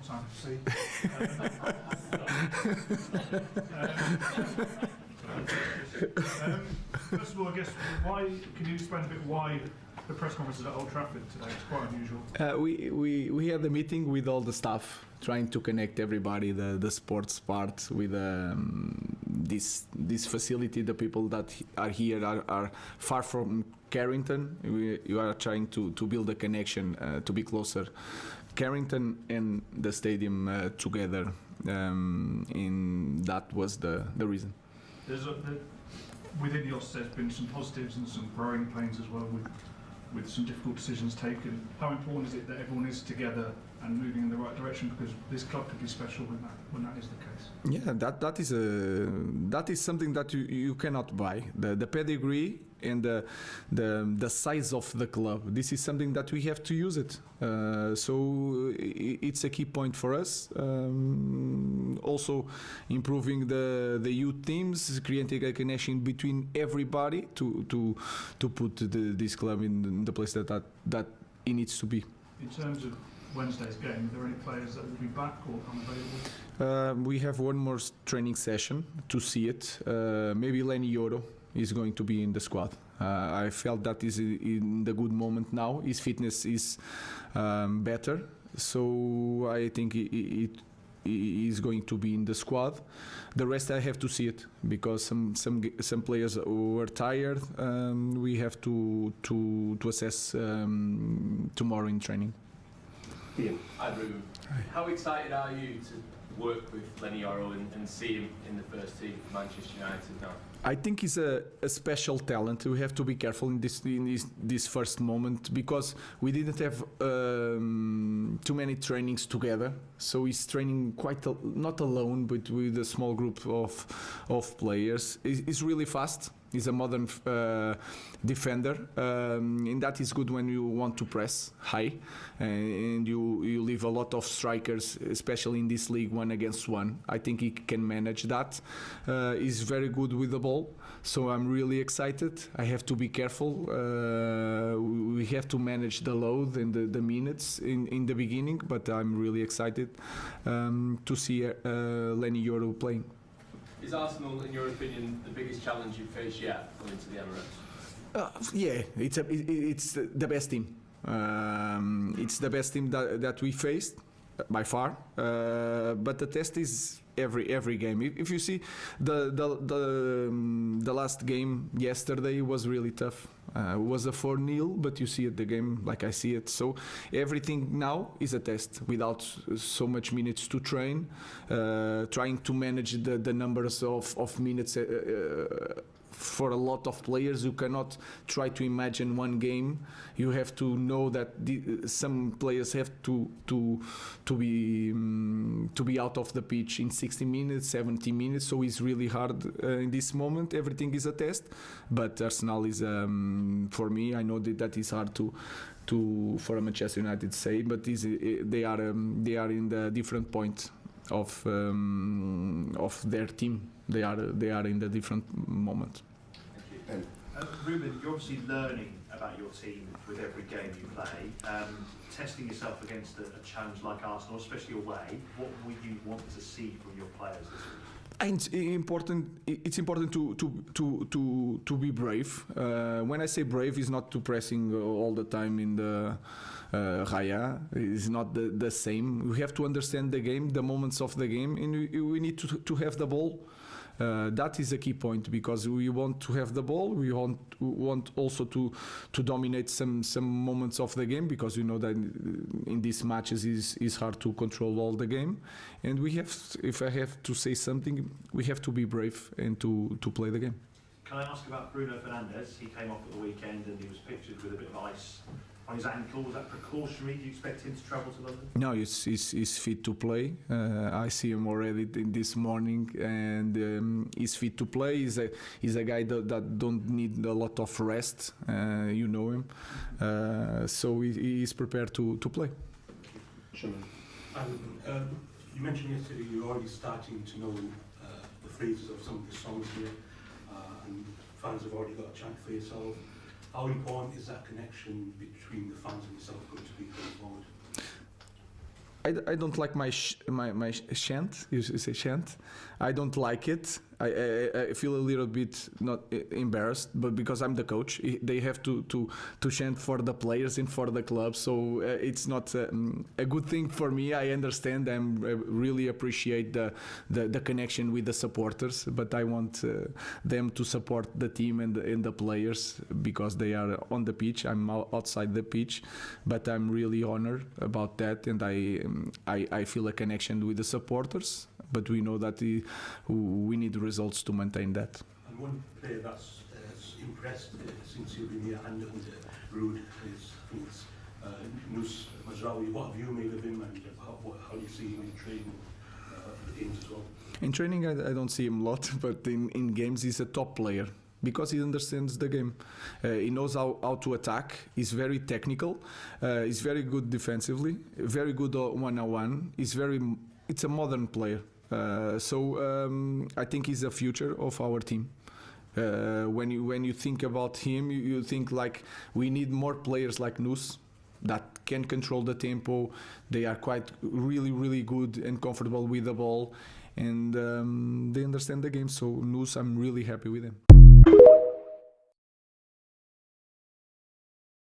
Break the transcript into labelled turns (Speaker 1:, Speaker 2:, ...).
Speaker 1: what time to see. First of all, I guess, can you explain a bit why the press conference is at Old Trafford today? It's quite unusual.
Speaker 2: We had a meeting with all the staff, trying to connect everybody, the sports part with this facility. The people that are here are far from Carrington. We are trying to build a connection to be closer. Carrington and the stadium together, and that was the reason.
Speaker 1: Within yours, there's been some positives and some growing pains as well, with some difficult decisions taken. How important is it that everyone is together and moving in the right direction? Because this club could be special when that is the case.
Speaker 2: Yeah, that is something that you cannot buy. The pedigree and the size of the club. This is something that we have to use it. So it's a key point for us. Also improving the youth teams, creating a connection between everybody to put this club in the place that it needs to be.
Speaker 1: In terms of Wednesday's game, are there any players that will be back or unavailable?
Speaker 2: We have one more training session to see it. Maybe Lenny Yoro is going to be in the squad. I felt that is in the good moment now. His fitness is better, so I think it is going to be in the squad. The rest I have to see it, because some players were tired. We have to assess tomorrow in training.
Speaker 3: Ian. Hi, Ruben.
Speaker 2: Hi.
Speaker 3: How excited are you to work with Lenny Yoro and see him in the first team for Manchester United now?
Speaker 2: I think he's a special talent. We have to be careful in this first moment, because we didn't have too many trainings together. So he's training not alone, but with a small group of players. He's really fast. He's a modern defender, and that is good when you want to press high, and you leave a lot of strikers, especially in this league, 1-against-1. I think he can manage that. He's very good with the ball, so I'm really excited. I have to be careful. We have to manage the load and the minutes in the beginning, but I'm really excited to see Lenny Yoro playing.
Speaker 3: Is Arsenal, in your opinion, the biggest challenge you've faced yet coming to the Emirates?
Speaker 2: Yeah, it's the best team. It's the best team that we faced by far. But the test is every game. If you see the last game yesterday was really tough. It was a 4-0, but you see it, the game like I see it. So everything now is a test, without so much minutes to train, trying to manage the numbers of minutes for a lot of players. You cannot try to imagine one game. You have to know that some players have to be out of the pitch in 60 minutes, 70 minutes. So it's really hard in this moment. Everything is a test, but Arsenal is for me. I know that is hard for a Manchester United to say, but they are in the different point of their team. They are in the different moment.
Speaker 4: Ruben, you're obviously learning about your team with every game you play, testing yourself against a challenge like Arsenal, especially away. What would you want to see from your players this week?
Speaker 2: It's important to be brave. When I say brave, it's not to pressing all the time in the raya. It's not the same. We have to understand the game, the moments of the game, and we need to have the ball. That is a key point, because we want to have the ball. We want also to dominate some moments of the game, because you know that in these matches is hard to control all the game. And we have, if I have to say something, we have to be brave and to play the game.
Speaker 4: Can I ask about Bruno Fernandes? He came off at the weekend and he was pictured with a bit of ice on his ankle. Was that precautionary? Do you expect him to travel to London?
Speaker 2: No, he's fit to play. I see him already this morning, and he's fit to play. He's a guy that don't need a lot of rest. You know him, so he is prepared to play.
Speaker 5: You mentioned yesterday you're already starting to know the phrases of some of the songs here, and fans have already got a chant for yourself. How important is that connection between the fans and yourself going to be going forward?
Speaker 2: I don't like my chant. You say chant. I don't like it. I feel a little bit not embarrassed, but because I'm the coach, they have to chant for the players and for the club. So it's not a good thing for me. I understand. I really appreciate the connection with the supporters, but I want them to support the team and the players because they are on the pitch. I'm outside the pitch, but I'm really honored about that, and I feel a connection with the supporters. But we know that we need results to maintain that.
Speaker 5: And one player that's impressed since you've been here and Ruud is Nus Mazraoui. What have you made of him, and how do you see him in training the games as well?
Speaker 2: In training, I don't see him a lot, but in games he's a top player because he understands the game. He knows how to attack. He's very technical. He's very good defensively. Very good one-on-one. It's a modern player. So I think he's the future of our team. When you think about him, you think like we need more players like Nus that can control the tempo. They are quite really good and comfortable with the ball, and they understand the game. So Nus, I'm really happy with him.